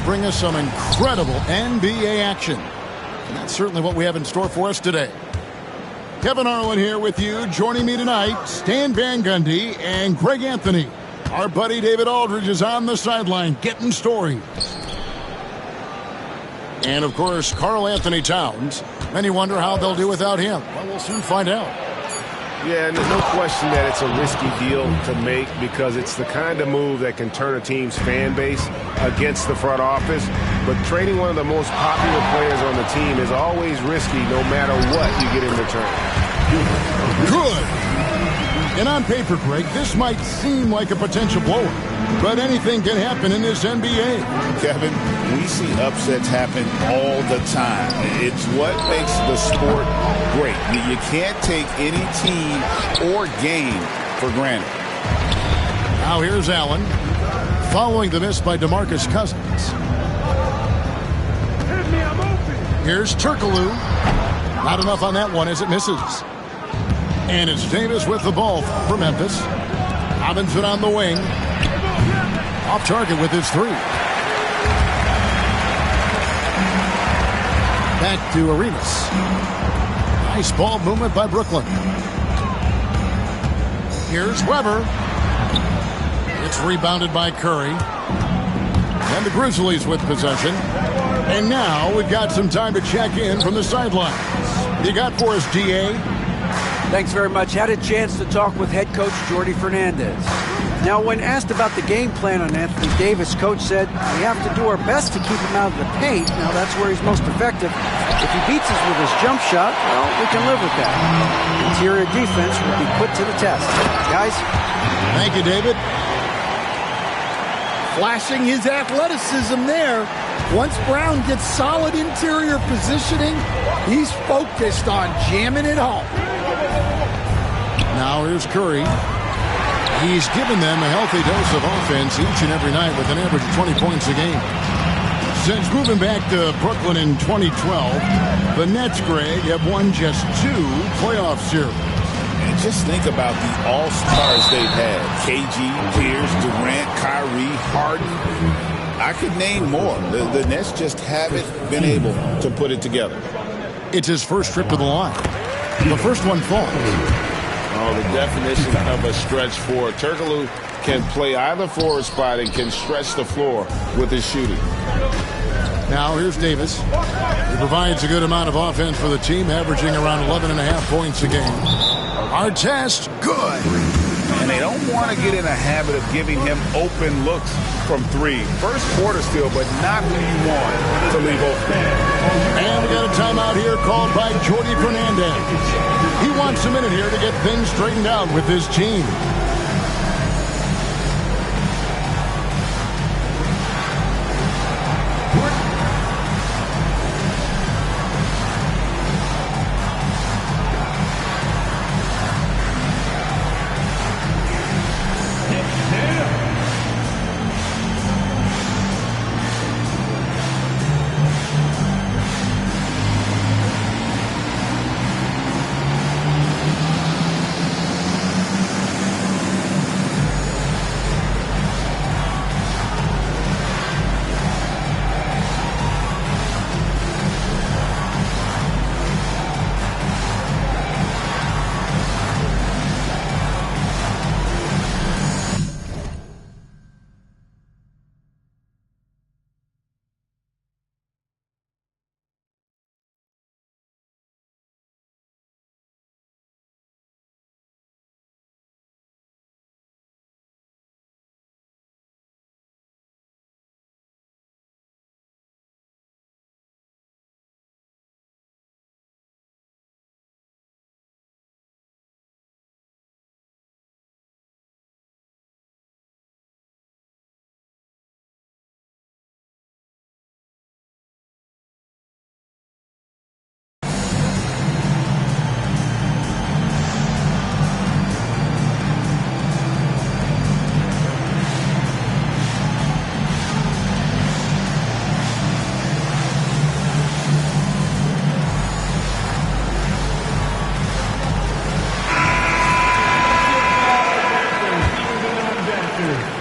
Bring us some incredible NBA action. And that's certainly what we have in store for us today. Kevin Harlan here with you. Joining me tonight, Stan Van Gundy and Greg Anthony. Our buddy David Aldridge is on the sideline getting stories. And, of course, Karl Anthony Towns. Many wonder how they'll do without him. Well, we'll soon find out. Yeah, and there's no question that it's a risky deal to make because it's the kind of move that can turn a team's fan base against the front office. But trading one of the most popular players on the team is always risky no matter what you get in return. Good. And on paper, Greg, this might seem like a potential blowout, but anything can happen in this NBA. Kevin, we see upsets happen all the time. It's what makes the sport great. You can't take any team or game for granted. Now here's Allen, following the miss by DeMarcus Cousins. Here's Turkoglu. Not enough on that one as it misses. And it's Davis with the ball for Memphis. Robinson on the wing. Off target with his three. Back to Arenas. Nice ball movement by Brooklyn. Here's Weber. It's rebounded by Curry. And the Grizzlies with possession. And now we've got some time to check in from the sidelines. You got for us, D.A.? Thanks very much. Had a chance to talk with head coach Jordi Fernandez. Now, when asked about the game plan on Anthony Davis, coach said, we have to do our best to keep him out of the paint. Now, that's where he's most effective. If he beats us with his jump shot, well, we can live with that. Interior defense will be put to the test. Guys? Thank you, David. Flashing his athleticism there. Once Brown gets solid interior positioning, he's focused on jamming it home. Now here's Curry. He's given them a healthy dose of offense each and every night with an average of 20 points a game. Since moving back to Brooklyn in 2012, the Nets, Greg, have won just 2 playoff series. And just think about the all-stars they've had. KG, Pierce, Durant, Kyrie, Harden. I could name more. The Nets just haven't been able to put it together. It's his first trip to the line. The first one falls. Oh, the definition of a stretch forward. Turkoglu can play either forward spot and can stretch the floor with his shooting. Now here's Davis. He provides a good amount of offense for the team, averaging around 11.5 points a game. Our test, good. And they don't want to get in a habit of giving him open looks from 3. First quarter still, but not when you want to leave open. And we got a timeout here called by Jordi Fernandez. He wants a minute here to get things straightened out with his team.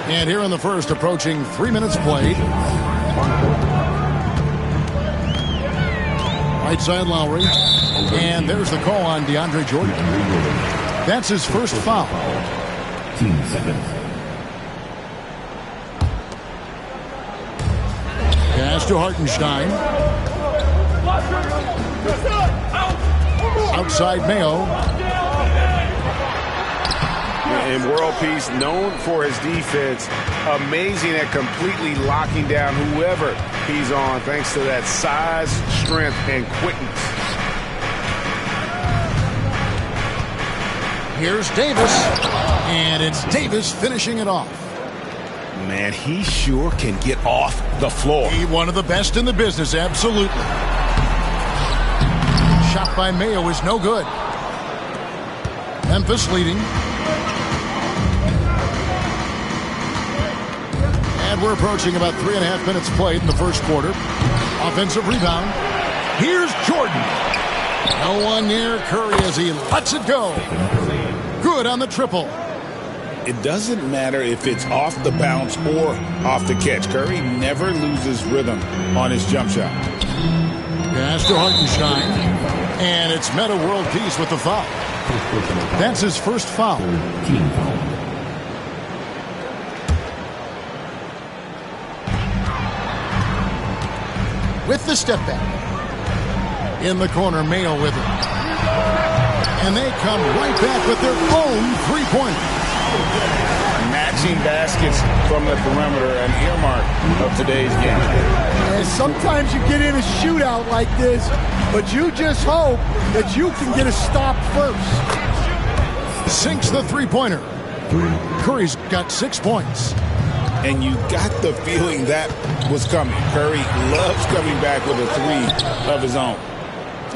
And here in the first, approaching 3 minutes played. Right side Lowry. And there's the call on DeAndre Jordan. That's his first foul. 10 seconds. Pass to Hartenstein. Outside Mayo. And World Peace, known for his defense, amazing at completely locking down whoever he's on thanks to that size, strength, and quickness. Here's Davis. And it's Davis finishing it off. Man, he sure can get off the floor. He one of the best in the business, absolutely. Shot by Mayo is no good. Memphis leading. And we're approaching about 3.5 minutes played in the first quarter. Offensive rebound. Here's Jordan. No one near Curry as he lets it go. Good on the triple. It doesn't matter if it's off the bounce or off the catch. Curry never loses rhythm on his jump shot. Pass to Hartenstein. And it's Meta World Peace with the foul. That's his first foul. Team foul. With the step back. In the corner, Mayo with it. And they come right back with their own three-pointer. Matching baskets from the perimeter, an earmark of today's game. And sometimes you get in a shootout like this, but you just hope that you can get a stop first. Sinks the three-pointer. Curry's got 6 points. And you got the feeling that was coming. Curry loves coming back with a three of his own.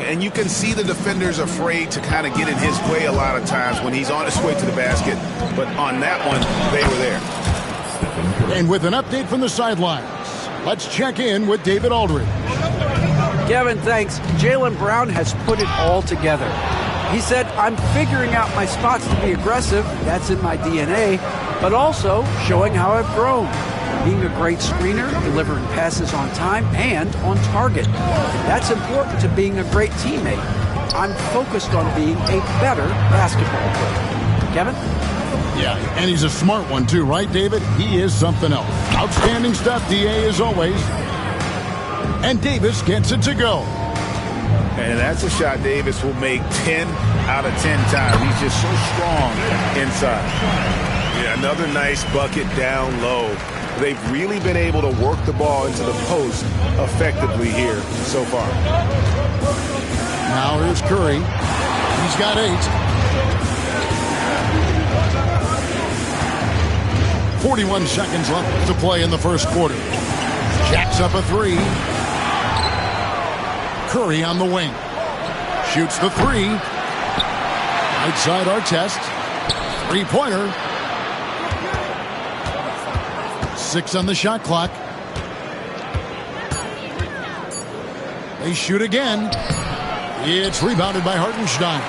And you can see the defenders afraid to kind of get in his way a lot of times when he's on his way to the basket. But on that one, they were there. And with an update from the sidelines, let's check in with David Aldridge. Kevin, thanks. Jaylen Brown has put it all together. He said, I'm figuring out my spots to be aggressive. That's in my DNA. But also showing how I've grown. Being a great screener, delivering passes on time, and on target. That's important to being a great teammate. I'm focused on being a better basketball player. Kevin? Yeah, and he's a smart one too, right, David? He is something else. Outstanding stuff, DA, as always. And Davis gets it to go. And that's a shot Davis will make 10 out of 10 times. He's just so strong inside. Yeah, another nice bucket down low. They've really been able to work the ball into the post effectively here so far. Now here's Curry. He's got 8. 41 seconds left to play in the first quarter. Jacks up a 3. Curry on the wing. Shoots the 3. Right side Artest. Three-pointer. 6 on the shot clock. They shoot again. It's rebounded by Hartenstein.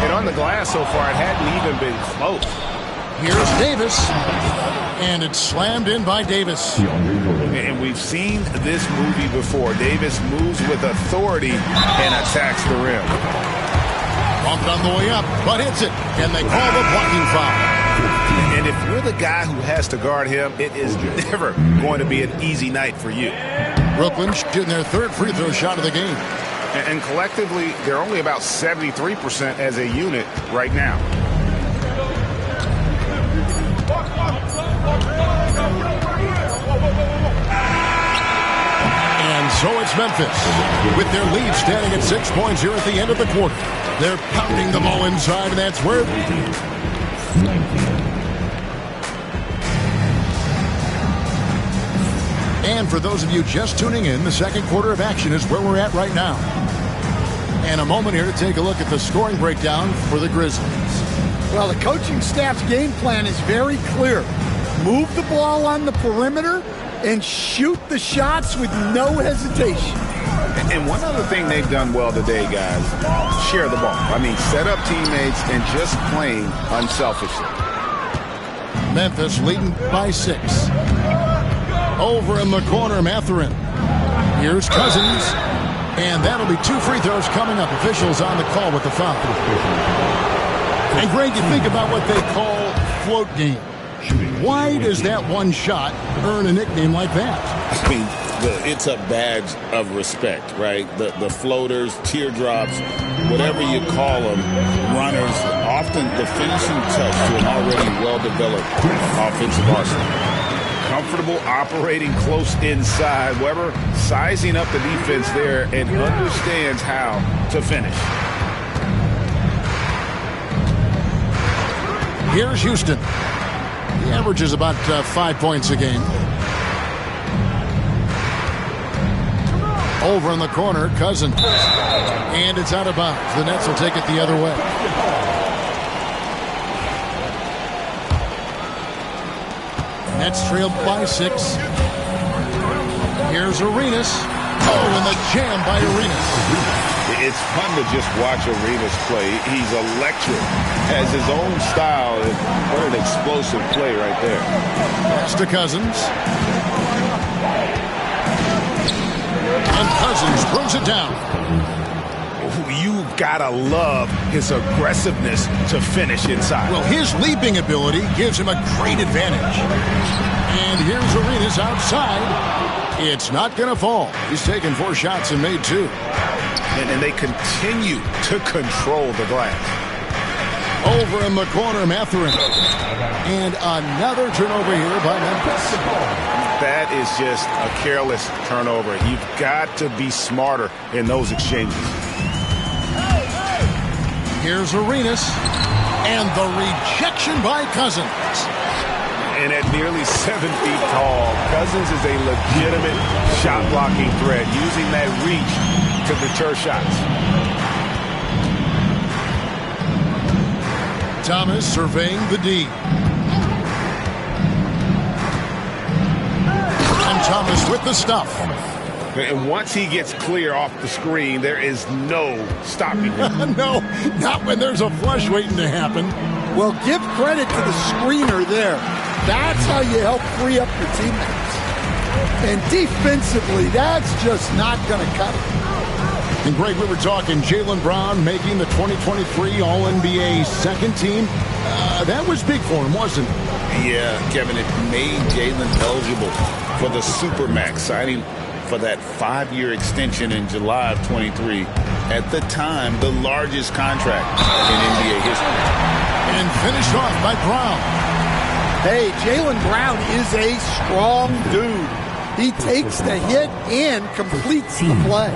And on the glass so far, it hadn't even been close. Here's Davis. And it's slammed in by Davis. And we've seen this movie before. Davis moves with authority and attacks the rim. Bumped on the way up, but hits it. And they call the blocking foul. And if you're the guy who has to guard him, it is never going to be an easy night for you. Brooklyn shooting their third free throw shot of the game. And collectively, they're only about 73% as a unit right now. And so it's Memphis, with their lead standing at 6 points here at the end of the quarter. They're pounding the ball inside, and that's where... And for those of you just tuning in, the second quarter of action is where we're at right now. And a moment here to take a look at the scoring breakdown for the Grizzlies. Well, the coaching staff's game plan is very clear. Move the ball on the perimeter and shoot the shots with no hesitation. And one other thing they've done well today, guys, share the ball. I mean, set up teammates and just playing unselfishly. Memphis leading by 6. Over in the corner, Mathurin. Here's Cousins. And that'll be 2 free throws coming up. Officials on the call with the foul. And Greg, you think about what they call float game. Why does that one shot earn a nickname like that? I mean, it's a badge of respect, right? The floaters, teardrops, whatever you call them, runners, often the finishing touch to an already well-developed offensive arsenal. Comfortable operating close inside. Weber sizing up the defense there and understands how to finish. Here's Houston. He averages about 5 points a game. Over in the corner, Cousins. And it's out of bounds. The Nets will take it the other way. Nets trailed by 6. Here's Arenas. Oh, and the jam by Arenas. It's fun to just watch Arenas play. He's electric, has his own style, and what an explosive play right there. Pass to Cousins. And Cousins throws it down. You gotta love his aggressiveness to finish inside. Well, his leaping ability gives him a great advantage. And here's Arenas outside. It's not going to fall. He's taken 4 shots and made 2. And they continue to control the glass. Over in the corner, Mathurin. And another turnover here by Memphis. That is just a careless turnover. You've got to be smarter in those exchanges. Here's Arenas. And the rejection by Cousins. And at nearly 7 feet tall, Cousins is a legitimate shot-blocking threat, using that reach to deter shots. Thomas surveying the D. And Thomas with the stuff. And once he gets clear off the screen, there is no stopping him. No, not when there's a flush waiting to happen. Well, give credit to the screener there. That's how you help free up your teammates. And defensively, that's just not going to cut it. And Greg, we were talking Jaylen Brown making the 2023 All-NBA second team. That was big for him, wasn't it? Yeah, Kevin, it made Jaylen eligible for the Supermax, signing for that 5-year extension in July of 23. At the time, the largest contract in NBA history. And finished off by Brown. Hey, Jaylen Brown is a strong dude. He takes the hit and completes the play.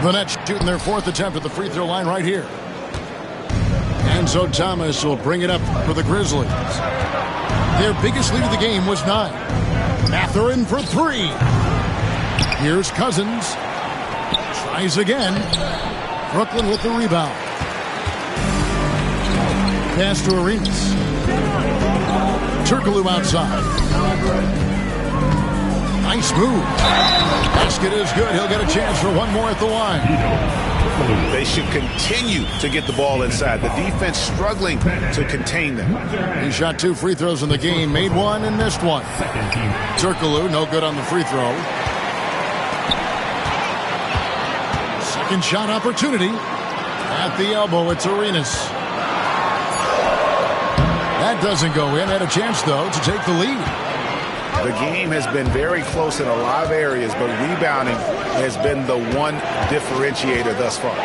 The Nets shooting their 4th attempt at the free throw line right here. And so Thomas will bring it up for the Grizzlies. Their biggest lead of the game was 9. Mathurin for 3. Here's Cousins. Tries again. Brooklyn with the rebound. Pass to Arenas. Turkoglu outside. Nice move. Basket is good. He'll get a chance for one more at the line. They should continue to get the ball inside. The defense struggling to contain them. He shot 2 free throws in the game, made 1 and missed 1. Turkoglu, no good on the free throw. Second shot opportunity. At the elbow, it's Arenas. That doesn't go in. Had a chance, though, to take the lead. The game has been very close in a lot of areas, but rebounding has been the one differentiator thus far.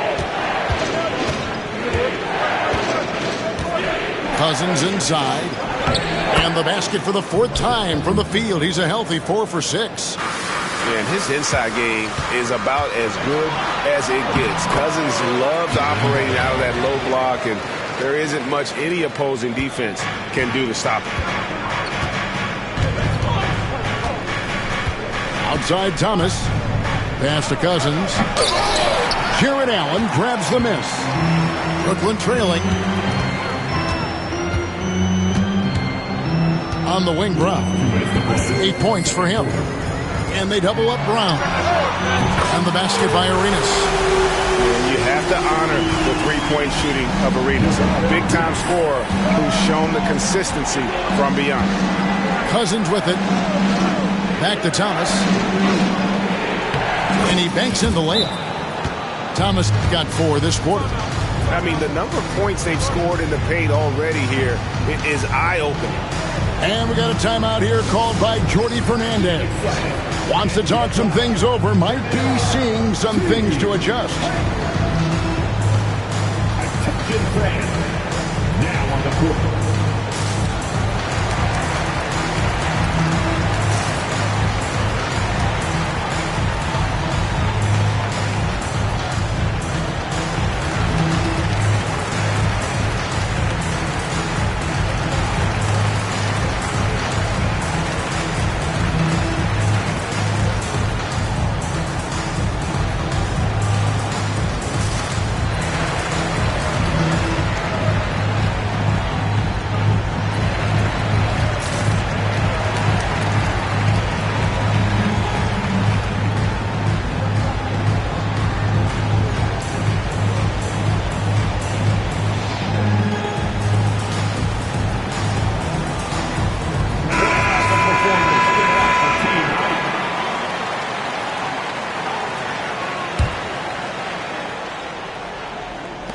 Cousins inside. And the basket for the 4th time from the field. He's a healthy 4 for 6. And his inside game is about as good as it gets. Cousins loves operating out of that low block, and there isn't much any opposing defense can do to stop him. Outside Thomas. Pass to Cousins. Jared Allen grabs the miss. Brooklyn trailing. On the wing, Brown. 8 points for him. And they double up Brown. And the basket by Arenas. And you have to honor the three-point shooting of Arenas. A big-time scorer who's shown the consistency from beyond. Cousins with it. Back to Thomas. And he banks in the layup. Thomas got 4 this quarter. I mean, the number of points they've scored in the paint already here is eye-opening. And we got a timeout here called by Jordi Fernandez. Wants to talk some things over. Might be seeing some things to adjust. Attention fans. Now on the court.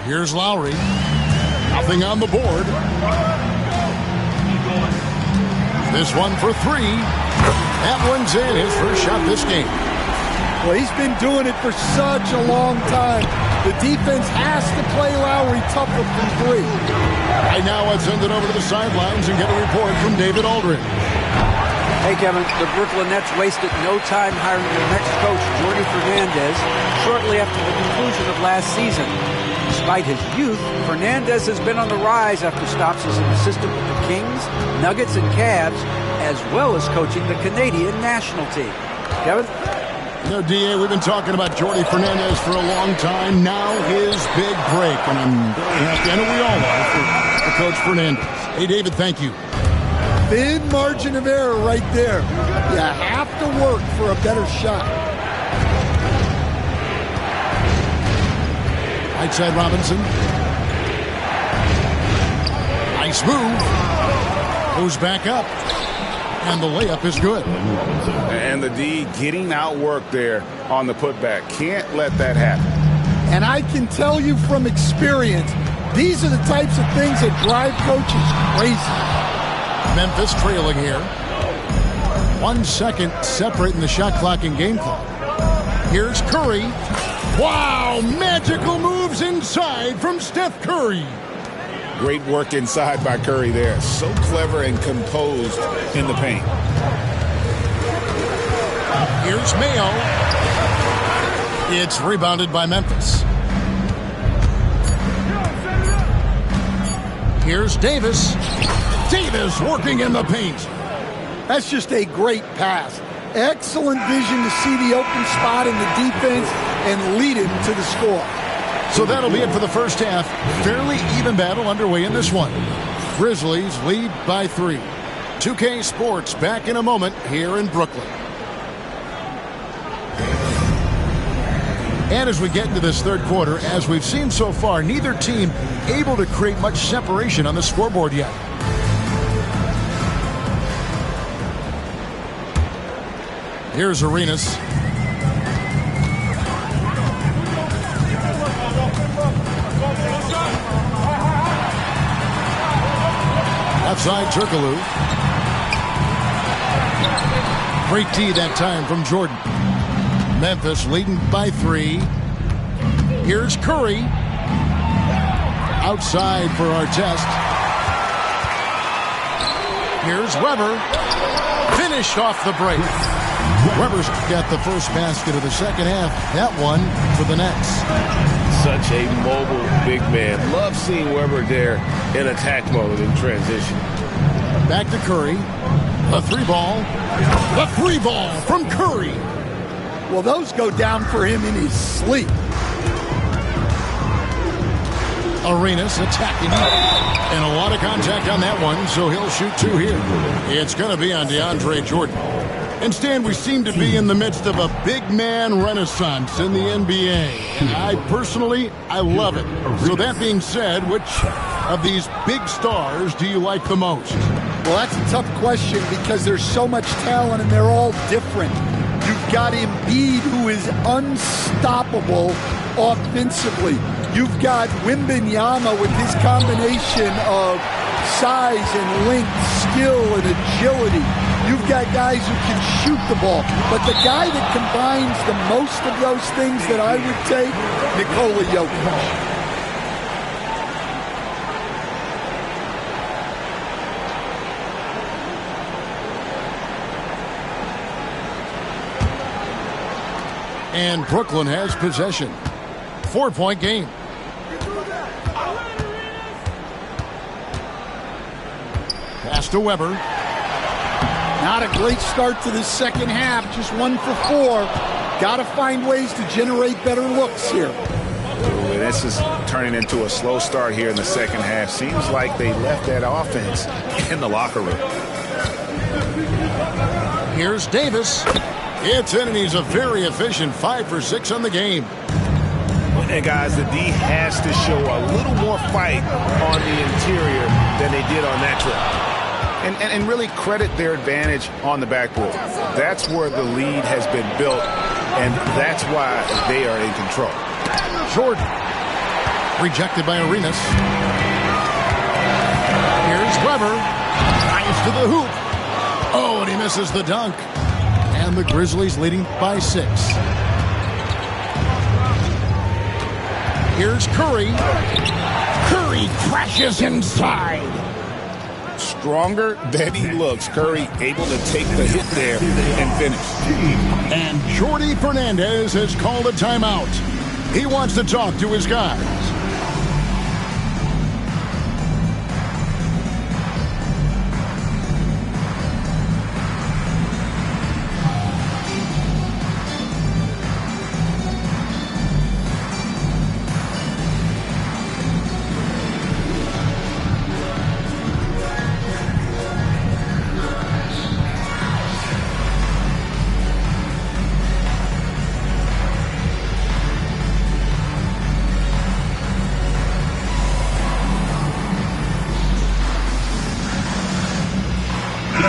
Here's Lowry. Nothing on the board. This one for 3. That one's in. His first shot this game. Well, he's been doing it for such a long time. The defense has to play Lowry tougher from 3. Right now, let's send it over to the sidelines and get a report from David Aldridge. Hey, Kevin, the Brooklyn Nets wasted no time hiring their next coach, Jordi Fernandez, shortly after the conclusion of last season. Despite his youth, Fernandez has been on the rise after stops as an assistant with the Kings, Nuggets, and Cavs, as well as coaching the Canadian national team. Kevin? You know, D.A., we've been talking about Jordi Fernandez for a long time. Now his big break, and I'm really happy. I know we all are for Coach Fernandez. Hey, David, thank you. Thin margin of error right there. You have to work for a better shot. Right side Robinson. Nice move. Goes back up. And the layup is good. And the D getting outworked there on the putback. Can't let that happen. And I can tell you from experience, these are the types of things that drive coaches crazy. Memphis trailing here. 1 second separating the shot clock and game clock. Here's Curry. Wow, magical moves inside from Steph Curry. Great work inside by Curry there. So clever and composed in the paint. Here's Mayo. It's rebounded by Memphis. Here's Davis. Davis working in the paint. That's just a great pass. Excellent vision to see the open spot in the defense and lead him to the score. So that'll be it for the first half. Fairly even battle underway in this one. Grizzlies lead by 3. 2K Sports back in a moment here in Brooklyn. And as we get into this third quarter, as we've seen so far, neither team able to create much separation on the scoreboard yet. Here's Arenas. Outside Turkoglu. Great D that time from Jordan. Memphis leading by 3. Here's Curry. Outside for Artest. Here's Weber. Finished off the break. Weber's got the first basket of the second half. That one for the Nets. Such a mobile big man. Love seeing Weber there in attack mode in transition. Back to Curry. The 3-ball. The 3-ball from Curry. Well, those go down for him in his sleep. Arenas attacking. And a lot of contact on that one, so he'll shoot 2 here. It's going to be on DeAndre Jordan. And Stan, we seem to be in the midst of a big man renaissance in the NBA. And I love it. So that being said, which of these big stars do you like the most? Well, that's a tough question because there's so much talent and they're all different. different. You've got Embiid, who is unstoppable offensively. You've got Wembanyama with his combination of size and length, skill and agility. You've got guys who can shoot the ball. But the guy that combines the most of those things that I would take, Nikola Jokic. And Brooklyn has possession. 4-point game. Pass to Weber. Not a great start to the second half. Just 1 for 4. Got to find ways to generate better looks here. Ooh, this is turning into a slow start here in the second half. Seems like they left that offense in the locker room. Here's Davis. It's in, and he's a very efficient 5 for 6 on the game. And guys, the D has to show a little more fight on the interior than they did on that trip. And really credit their advantage on the backboard. That's where the lead has been built, and that's why they are in control. Jordan. Rejected by Arenas. Here's Weber. Drives to the hoop. Oh, and he misses the dunk. And the Grizzlies leading by 6. Here's Curry. Curry crashes inside. Stronger than he looks. Curry able to take the hit there and finish. And Jordi Fernandez has called a timeout. He wants to talk to his guys.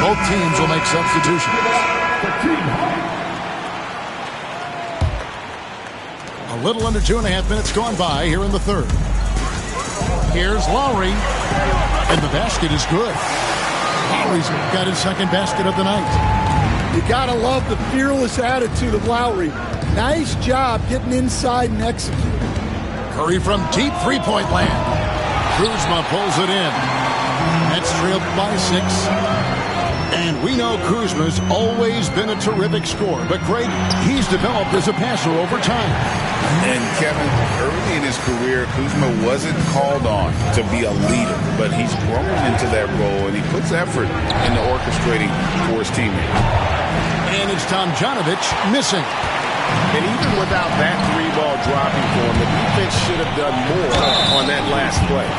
Both teams will make substitutions. A little under 2.5 minutes gone by here in the third. Here's Lowry. And the basket is good. Lowry's got his second basket of the night. You got to love the fearless attitude of Lowry. Nice job getting inside and executing. Curry from deep three-point land. Kuzma pulls it in. That's trailed by 6. And we know Kuzma's always been a terrific scorer. But, Greg, he's developed as a passer over time. And, Kevin, early in his career, Kuzma wasn't called on to be a leader. But he's grown into that role, and he puts effort into orchestrating for his teammates. And it's Tomljanovic missing. And even without that 3-ball dropping for him, the defense should have done more on that last play.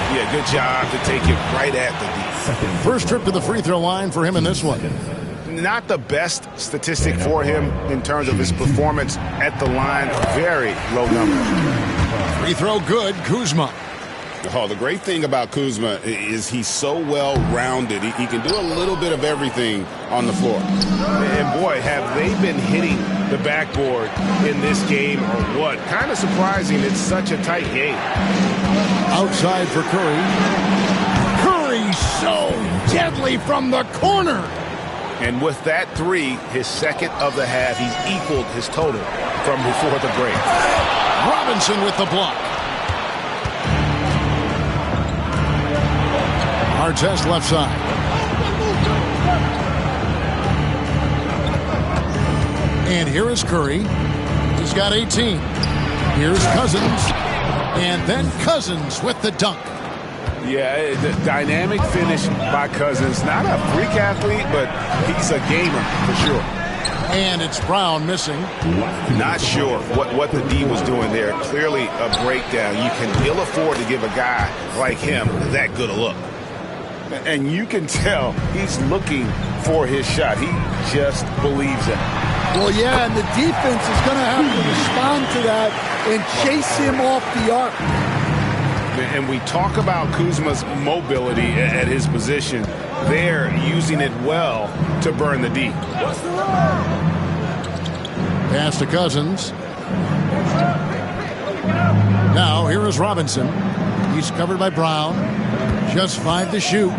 Yeah, good job to take it right at the defense. First trip to the free throw line for him in this one. Not the best statistic for him in terms of his performance at the line. Very low number. Free throw good, Kuzma. Oh, the great thing about Kuzma is he's so well-rounded. He can do a little bit of everything on the floor. And, boy, have they been hitting the backboard in this game or what? Kind of surprising. It's such a tight game. Outside for Curry. Curry so deadly from the corner. And with that 3, his second of the half, he's equaled his total from before the break. Robinson with the block. Artest left side. And here is Curry. He's got 18. Here's Cousins. And then Cousins with the dunk. Yeah, the dynamic finish by Cousins. Not a freak athlete, but he's a gamer for sure. And it's Brown missing. Not sure what the D was doing there. Clearly a breakdown. You can ill afford to give a guy like him that good a look. And you can tell he's looking for his shot. He just believes it. Well, yeah, and the defense is going to have to respond to that and chase him off the arc. And we talk about Kuzma's mobility at his position. They're using it well to burn the D. Pass to Cousins. Now here is Robinson. He's covered by Brown. Just 5 to shoot.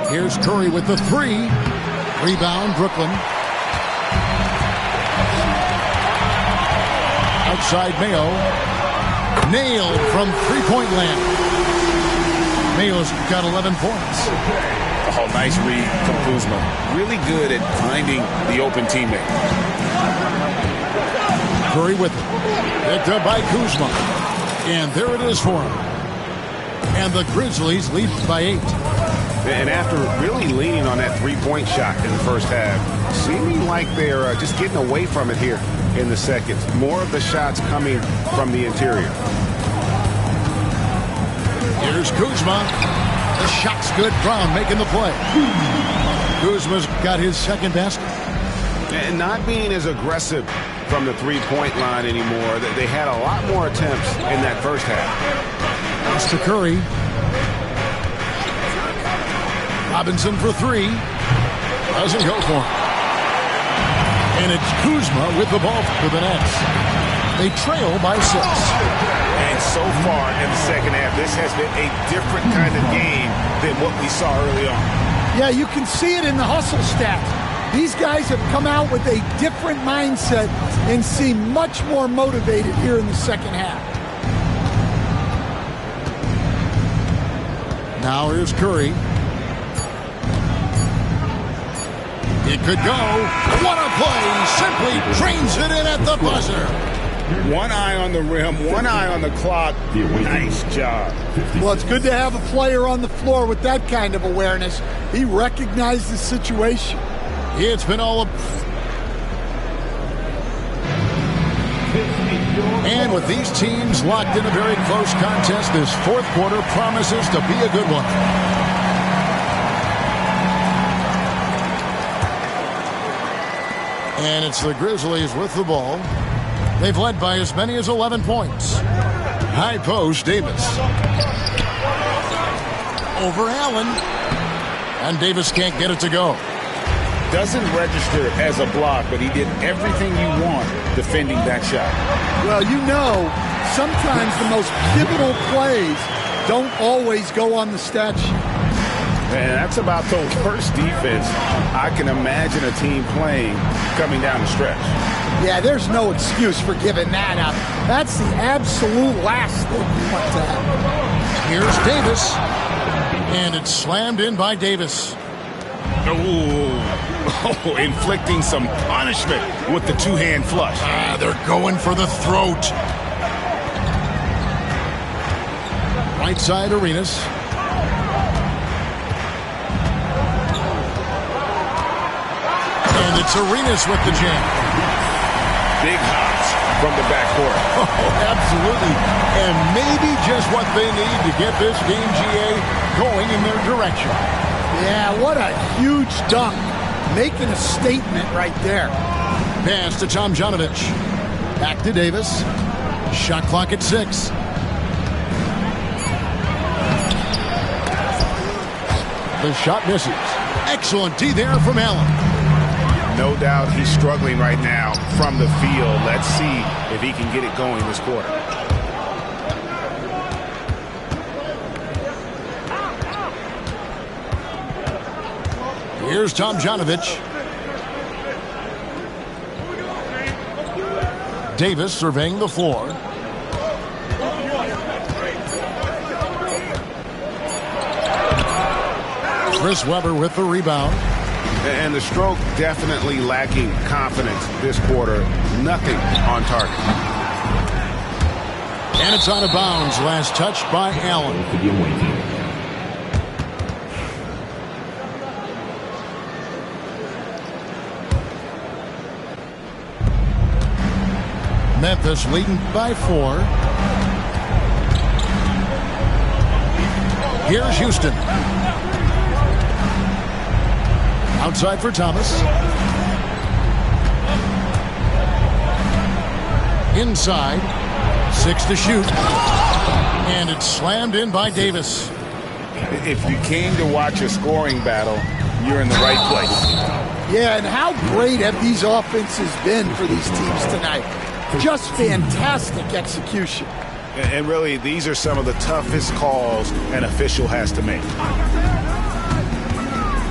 Here's Curry with the 3. Rebound, Brooklyn. Outside Mayo. Nailed from three-point land. Mayo's got 11 points. Oh, nice read from Kuzma. Really good at finding the open teammate. Curry with it. Picked up by Kuzma. And there it is for him. And the Grizzlies lead by 8. And after really leaning on that three-point shot in the first half, seeming like they're just getting away from it here in the second. More of the shots coming from the interior. Here's Kuzma. The shot's good. Brown making the play. Kuzma's got his second basket. And not being as aggressive from the three-point line anymore. They had a lot more attempts in that first half. Pass to Curry. Robinson for 3. Doesn't go for him. And it's Kuzma with the ball for the Nets. They trail by 6. And so far in the second half, this has been a different kind of game than what we saw early on. Yeah, you can see it in the hustle stats. These guys have come out with a different mindset and seem much more motivated here in the second half. Now here's Curry. It could go. What a play. Simply drains it in at the buzzer. One eye on the rim, one eye on the clock. Nice job. Well, it's good to have a player on the floor with that kind of awareness. He recognized the situation. It's been all and with these teams locked in a very close contest, this fourth quarter promises to be a good one. And it's the Grizzlies with the ball. They've led by as many as 11 points. High post, Davis. Over Allen. And Davis can't get it to go. Doesn't register as a block, but he did everything you want defending that shot. Well, you know, sometimes the most pivotal plays don't always go on the stat sheet. And that's about the worst defense I can imagine a team playing coming down the stretch. Yeah, there's no excuse for giving that up. That's the absolute last thing you want to happen. Here's Davis. And it's slammed in by Davis. Oh, inflicting some punishment with the two-hand flush. They're going for the throat. Right side, Arenas. And it's Arenas with the jam. Big hops from the backcourt. Oh, absolutely. And maybe just what they need to get this game, GA, going in their direction. Yeah, what a huge dunk. Making a statement right there. Pass to Tomjanovich. Back to Davis. Shot clock at 6. The shot misses. Excellent D there from Allen. No doubt he's struggling right now from the field. Let's see if he can get it going this quarter. Here's Tomjanovich. Davis surveying the floor. Chris Webber with the rebound. And the stroke definitely lacking confidence this quarter. Nothing on target. And it's out of bounds. Last touch by Allen. Memphis leading by 4. Here's Houston. Outside for Thomas. Inside. 6 to shoot. And it's slammed in by Davis. If you came to watch a scoring battle, you're in the right place. Yeah, and how great have these offenses been for these teams tonight? Just fantastic execution. And really, these are some of the toughest calls an official has to make.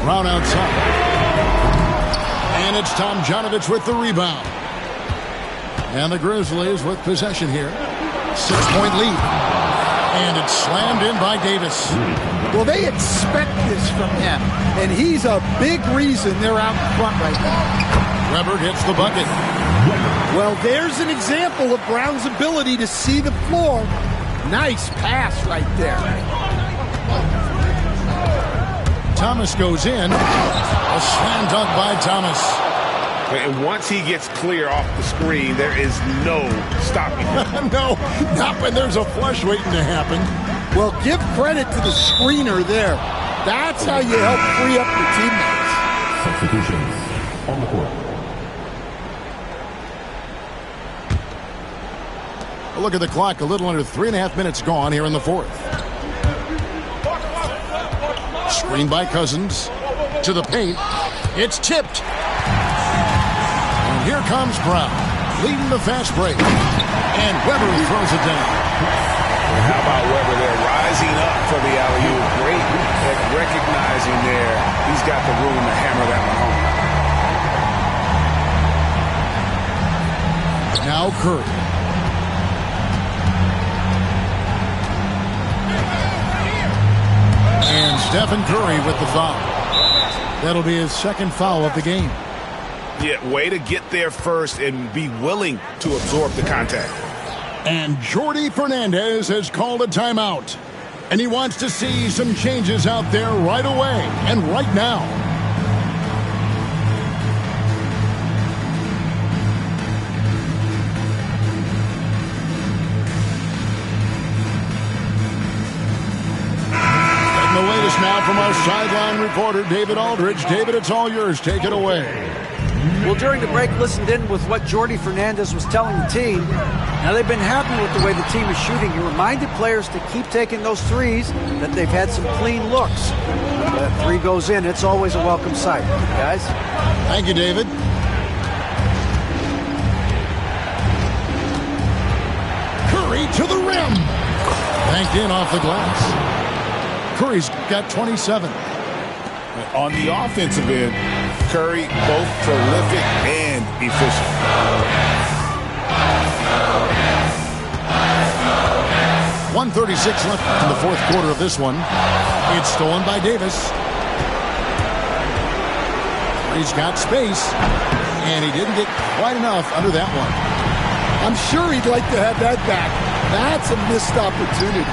Brown outside. And it's Tomjanovich with the rebound. And the Grizzlies with possession here. 6-point lead. And it's slammed in by Davis. Well, they expect this from him, and he's a big reason they're out in front right now. Weber gets the bucket. Well, there's an example of Brown's ability to see the floor. Nice pass right there. Thomas goes in. A slam dunk by Thomas. And once he gets clear off the screen, there is no stopping him. No, not when there's a flush waiting to happen. Well, give credit to the screener there. That's how you help free up your teammates. Substitutions on the court. A look at the clock, a little under 3.5 minutes gone here in the fourth. Screen by Cousins. To the paint. It's tipped. And here comes Brown, leading the fast break. And Weber throws it down. How about Weber there rising up for the alley-oop? Great at recognizing there. He's got the room to hammer that one home. Now Curry. And Stephen Curry with the foul. That'll be his second foul of the game. Yeah, way to get there first and be willing to absorb the contact. And Jordi Fernandez has called a timeout. And he wants to see some changes out there right away and right now. And the latest now from our sideline reporter, David Aldridge. David, it's all yours. Take it away. Well, during the break, listened in with what Jordi Fernandez was telling the team. Now, they've been happy with the way the team is shooting. He reminded players to keep taking those threes, that they've had some clean looks. When that three goes in, it's always a welcome sight. Guys? Thank you, David. Curry to the rim. Banked in off the glass. Curry's got 27. On the offensive end, Curry both prolific and efficient. 1:36 left in the fourth quarter of this one. It's stolen by Davis. He's got space, and he didn't get quite enough under that one. I'm sure he'd like to have that back. That's a missed opportunity.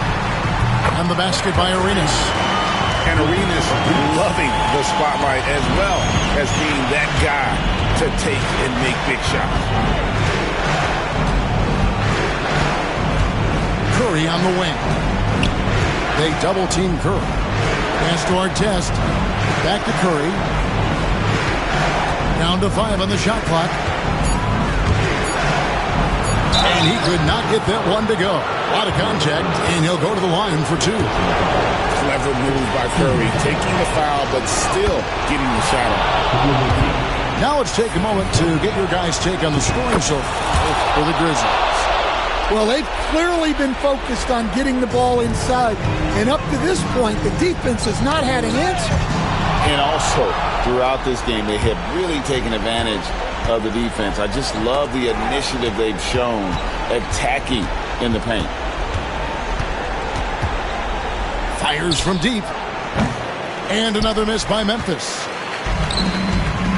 And the basket by Arenas. And Arenas loving the spotlight as well as being that guy to take and make big shots. Curry on the wing. They double-team Curry. Pass to Artest. Back to Curry. Down to 5 on the shot clock. And he could not get that one to go. A lot of contact, and he'll go to the line for 2. Clever move by Curry, taking the foul, but still getting the shot off. Now let's take a moment to get your guys' take on the scoring so far for the Grizzlies. Well, they've clearly been focused on getting the ball inside. And up to this point, the defense has not had an answer. And also, throughout this game, they have really taken advantage of the defense. I just love the initiative they've shown attacking in the paint. Fires from deep. And another miss by Memphis.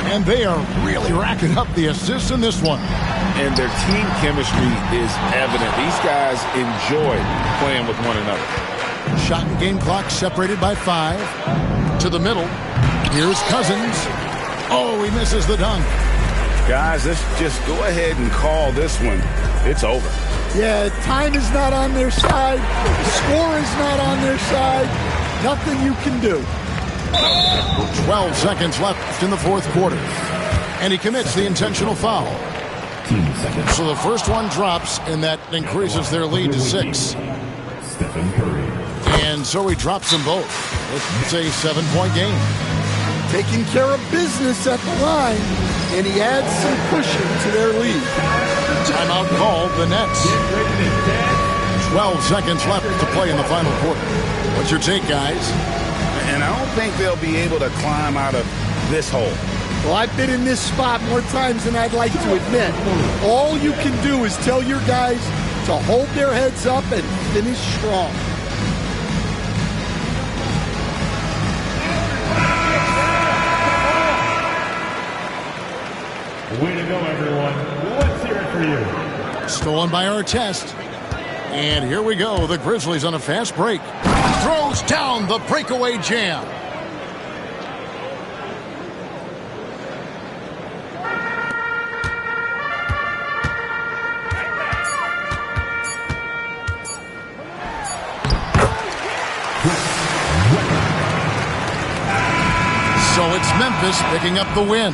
And they are really racking up the assists in this one. And their team chemistry is evident. These guys enjoy playing with one another. Shot and game clock separated by 5. To the middle. Here's Cousins. Oh, he misses the dunk. Guys, let's just go ahead and call this one. It's over. Yeah, time is not on their side. The score is not on their side. Nothing you can do. 12 seconds left in the fourth quarter. And he commits the intentional foul. So the first one drops, and that increases their lead to 6. Stephen Curry. And so he drops them both. It's a 7-point game. Taking care of business at the line, and he adds some cushion to their lead. Timeout called the Nets. 12 seconds left to play in the final quarter. What's your take, guys? And I don't think they'll be able to climb out of this hole. Well, I've been in this spot more times than I'd like to admit. All you can do is tell your guys to hold their heads up and finish strong. Way to go, everyone. Let's hear it for you. Stolen by Artest. And here we go. The Grizzlies on a fast break. Throws down the breakaway jam. So it's Memphis picking up the win.